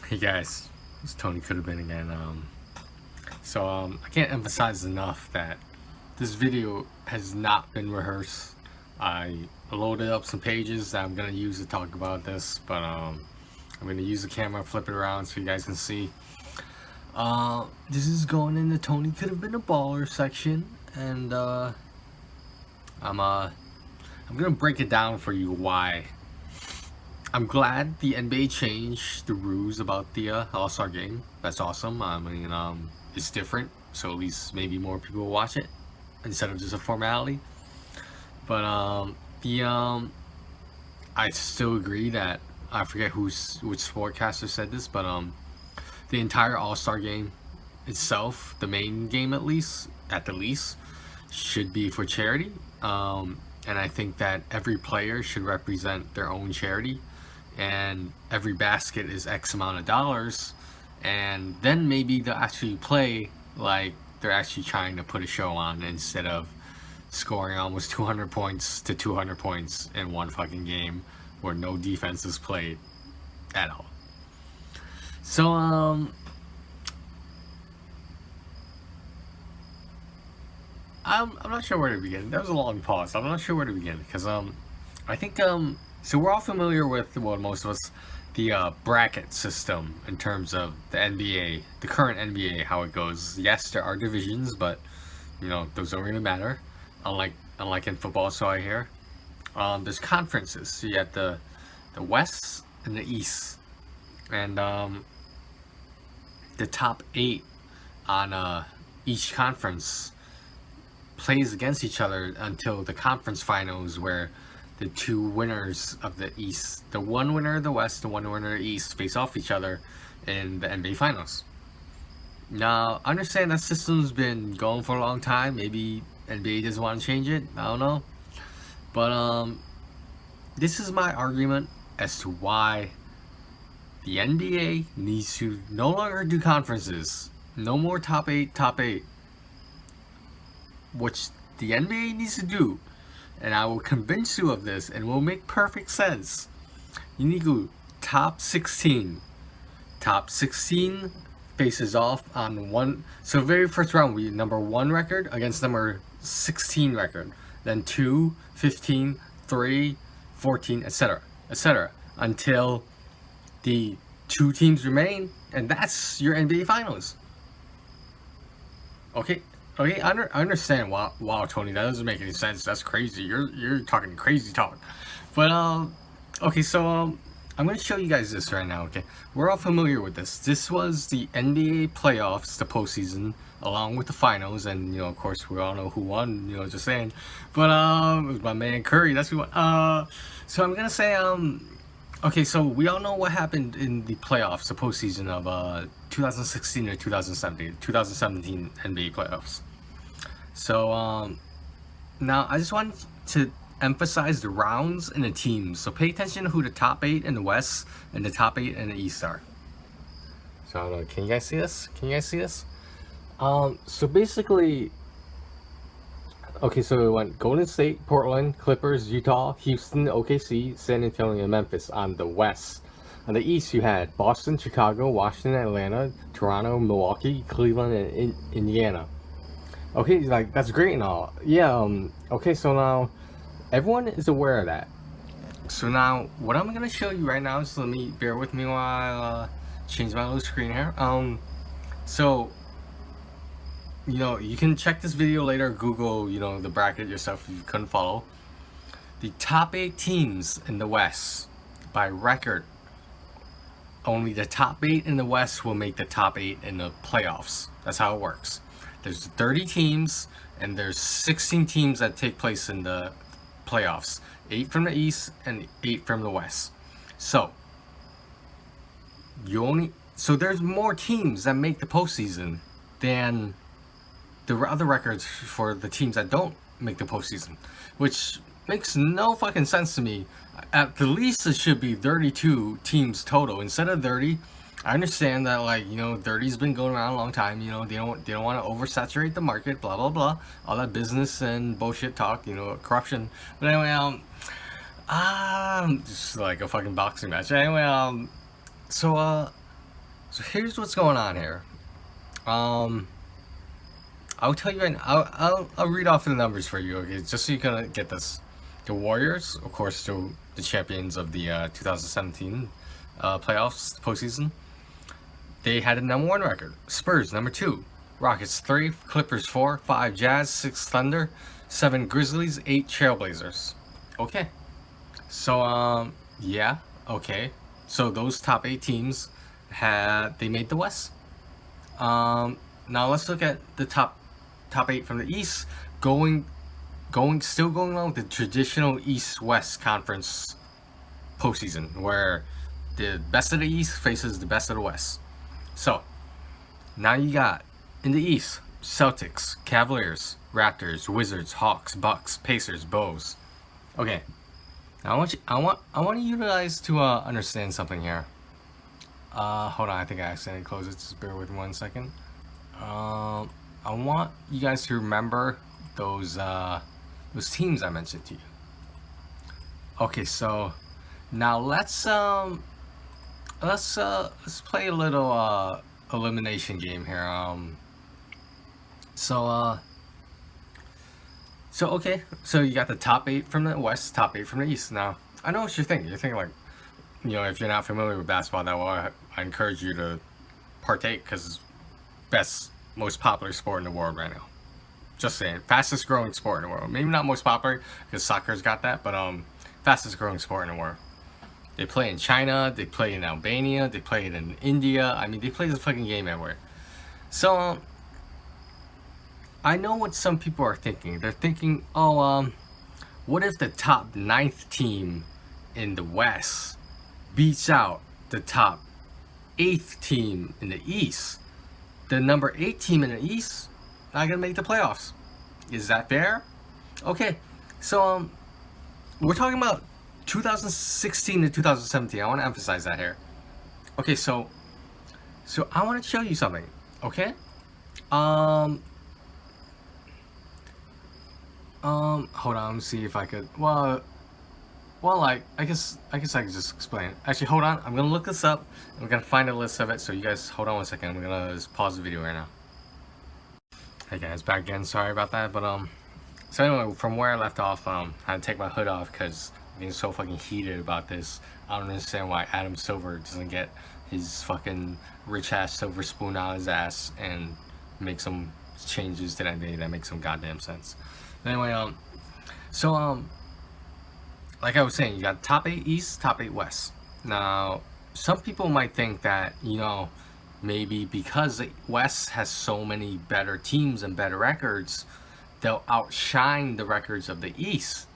Hey guys, it's TonyCouldveBeen again. I can't emphasize enough that this video has not been rehearsed. I loaded up some pages that I'm gonna use to talk about this, but I'm gonna use the camera, flip it around so you guys can see. This is going in the Tony could have been a baller section, and I'm gonna break it down for you why. I'm glad the NBA changed the rules about the All-Star game. That's awesome. I mean, it's different, so at least maybe more people will watch it instead of just a formality. But I still agree that I forget which sportcaster said this, but the entire All-Star game itself, the main game at the least, should be for charity. And I think that every player should represent their own charity, and every basket is X amount of dollars, and then maybe they'll actually play like they're actually trying to put a show on instead of scoring almost 200 points to 200 points in one fucking game where no defense is played at all. So I'm not sure where to begin. That was a long pause. I'm not sure where to begin because I think so we're all familiar with, well, most of us, the bracket system in terms of the NBA, the current NBA, how it goes. Yes, there are divisions, but you know those don't really matter. Unlike in football, so I hear. There's conferences. So you have the West and the East, and the top 8 on each conference plays against each other until the conference finals, where the two winners of the East, the one winner of the West, the one winner of the East, face off each other in the NBA Finals. Now, I understand that system's been going for a long time. Maybe NBA doesn't want to change it. I don't know. But this is my argument as to why the NBA needs to no longer do conferences. No more top 8. Which the NBA needs to do, and I will convince you of this, and it will make perfect sense. You need to go top 16. Top 16 faces off on one. So very first round, we number 1 record against number 16 record. Then 2, 15, 3, 14, etc. Until the 2 teams remain, and that's your NBA Finals. Okay, I understand. Wow, Tony, that doesn't make any sense. That's crazy. You're talking crazy talk. But okay, so I'm gonna show you guys this right now. Okay, we're all familiar with this. This was the NBA playoffs, the postseason, along with the finals, and you know, of course, we all know who won. You know, just saying. But it was my man Curry. That's who won. So I'm gonna say okay, so we all know what happened in the playoffs, the postseason of 2016 or 2017 NBA playoffs. So now I just want to emphasize the rounds and the teams. So pay attention to who the top 8 in the West and the top 8 in the East are. So I don't know, can you guys see this? So basically, okay, so it went Golden State, Portland, Clippers, Utah, Houston, OKC, San Antonio, and Memphis on the West. On the East, you had Boston, Chicago, Washington, Atlanta, Toronto, Milwaukee, Cleveland, and Indiana. Okay, like, that's great and all. Yeah, okay, so now, everyone is aware of that. So now, what I'm gonna show you right now is, bear with me while I change my little screen here. So, you know, you can check this video later, Google, you know, the bracket yourself if you couldn't follow. The top 8 teams in the West, by record, only the top 8 in the West will make the top 8 in the playoffs. That's how it works. There's 30 teams, and there's 16 teams that take place in the playoffs. 8 from the East and 8 from the West. So, there's more teams that make the postseason than the other records for the teams that don't make the postseason, which makes no fucking sense to me. At the least, it should be 32 teams total instead of 30. I understand that, like, you know, 30's been going around a long time. You know, they don't want to oversaturate the market, blah blah blah, all that business and bullshit talk, you know, corruption. But anyway, just like a fucking boxing match. Anyway, so So here's what's going on here. I'll tell you, and I'll read off the numbers for you, okay, just so you can get this. The Warriors, of course, still the champions of the 2017 playoffs postseason. They had a #1 record. Spurs #2, Rockets 3, Clippers 4, 5 Jazz, 6 Thunder, 7 Grizzlies, 8 Trailblazers. Okay, so yeah, okay. So those top 8 teams they made the West. Now let's look at the top 8 from the East, still going along with the traditional East-West Conference postseason, where the best of the East faces the best of the West. So now you got in the East, Celtics, Cavaliers, Raptors, Wizards, Hawks, Bucks, Pacers, Bulls. Okay, now I want you guys to understand something here. Hold on, I think I accidentally closed it. Just bear with me 1 second. I want you guys to remember those teams I mentioned to you. Okay, so now let's play a little elimination game here. So okay, so you got the top 8 from the West, top 8 from the East. Now I know what you're thinking. You're thinking like, you know, if you're not familiar with basketball that well, I encourage you to partake, because it's best, most popular sport in the world right now. Just saying, fastest growing sport in the world. Maybe not most popular, because soccer's got that, but fastest growing sport in the world. They play in China, they play in Albania, they play it in India. I mean, they play this fucking game everywhere. So I know what some people are thinking. They're thinking, oh, what if the top 9th team in the West beats out the top 8th team in the East? The number 8 team in the East not gonna make the playoffs. Is that fair? Okay, so we're talking about 2016 to 2017. I want to emphasize that here. Okay, so I want to show you something. Okay, hold on. Let me see if I could. Well, like I guess I can just explain. Actually, hold on. I'm gonna look this up. I'm gonna find a list of it. So you guys, hold on 1 second. I'm gonna just pause the video right now. Hey guys, back again. Sorry about that, but so anyway, from where I left off, I had to take my hood off because I'm getting so fucking heated about this. I don't understand why Adam Silver doesn't get his fucking rich ass silver spoon out his ass and make some changes to that day that make some goddamn sense. Anyway, so like I was saying, you got top 8 East, top 8 West. Now, some people might think that, you know, maybe because the West has so many better teams and better records, they'll outshine the records of the East.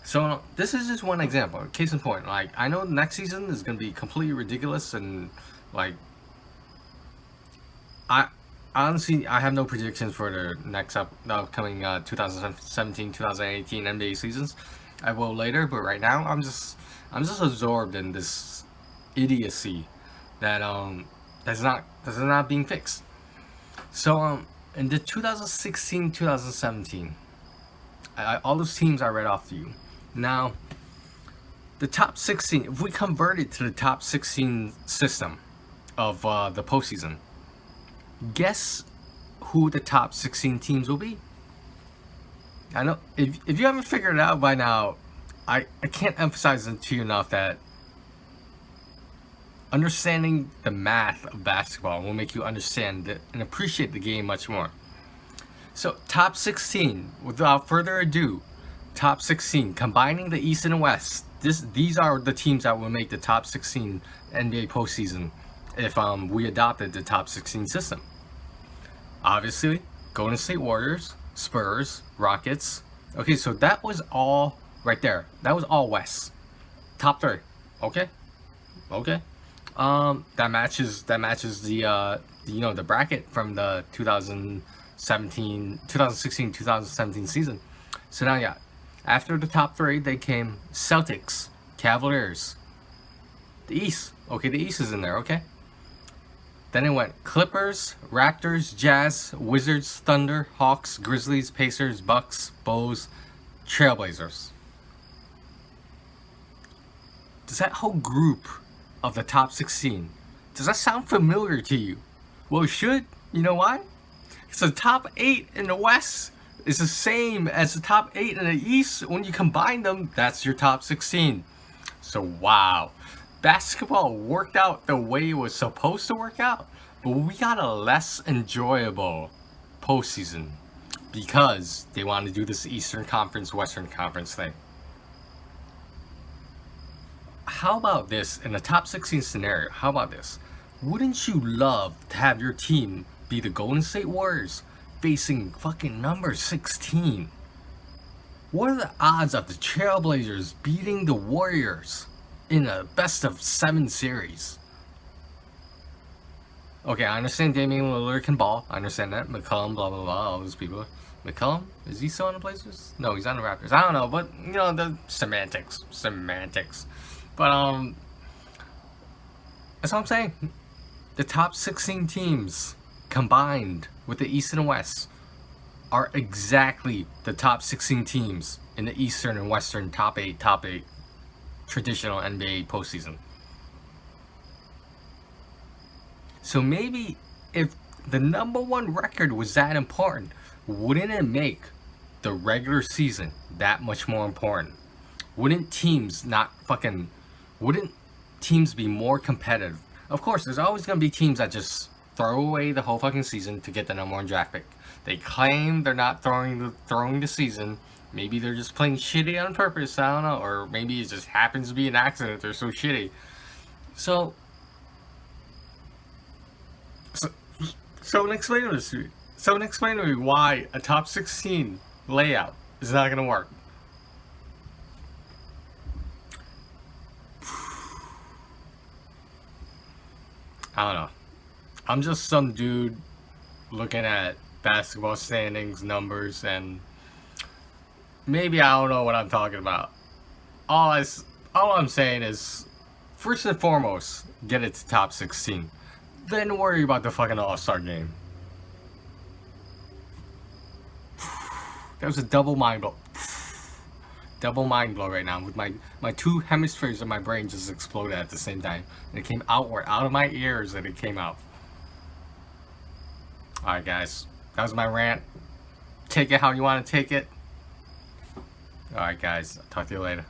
So this is just one example. Case in point, like, I know next season is going to be completely ridiculous, and like, I honestly, I have no predictions for the next upcoming 2017-2018 NBA seasons. I will later, but right now I'm just absorbed in this idiocy that that's not being fixed. So in the 2016-2017, all those teams I read off to you. Now, the top 16, if we convert it to the top 16 system of the postseason, guess who the top 16 teams will be? I know if you haven't figured it out by now, I can't emphasize it to you enough that understanding the math of basketball will make you understand and appreciate the game much more. So top 16, without further ado, top 16, combining the East and the West. These are the teams that will make the top 16 NBA postseason if we adopted the top 16 system. Obviously, Golden State Warriors, Spurs, Rockets. Okay, so that was all right there. That was all West. Top 3. Okay. That matches the the bracket from the 2016-2017 season. So now, yeah, after the top 3, they came Celtics, Cavaliers, the East. Okay, the East is in there. Okay. Then it went Clippers, Raptors, Jazz, Wizards, Thunder, Hawks, Grizzlies, Pacers, Bucks, Bulls, Trailblazers. Does that whole group of the top 16 Does that sound familiar to you? Well, it should. You know why? It's the top 8 in the West is the same as the top 8 in the East. When you combine them, that's your top 16. So wow, basketball worked out the way it was supposed to work out, but we got a less enjoyable postseason because they want to do this Eastern Conference, Western Conference thing. How about this in a top 16 scenario? How about this? Wouldn't you love to have your team be the Golden State Warriors facing fucking number 16? What are the odds of the Trailblazers beating the Warriors in a best of 7 series? Okay, I understand Damian Lillard can ball. I understand that. McCollum, blah, blah, blah, all those people. McCollum? Is he still on the Blazers? No, he's on the Raptors. I don't know, but, you know, the semantics. But, that's what I'm saying. The top 16 teams combined with the East and West are exactly the top 16 teams in the Eastern and Western top 8 traditional NBA postseason. So maybe if the number 1 record was that important, wouldn't it make the regular season that much more important? Wouldn't teams be more competitive? Of course, there's always going to be teams that just throw away the whole fucking season to get the number 1 draft pick. They claim they're not throwing the season. Maybe they're just playing shitty on purpose, I don't know. Or maybe it just happens to be an accident, they're so shitty. So explain to me why a top 16 layout is not going to work. I don't know. I'm just some dude looking at basketball standings, numbers, and maybe I don't know what I'm talking about. All I'm saying is, first and foremost, get it to top 16. Then worry about the fucking All-Star game. That was a double mind blow. Double mind blow right now. With my 2 hemispheres of my brain just exploded at the same time. And it came outward, out of my ears, and it came out. Alright guys, that was my rant. Take it how you want to take it. Alright guys, I'll talk to you later.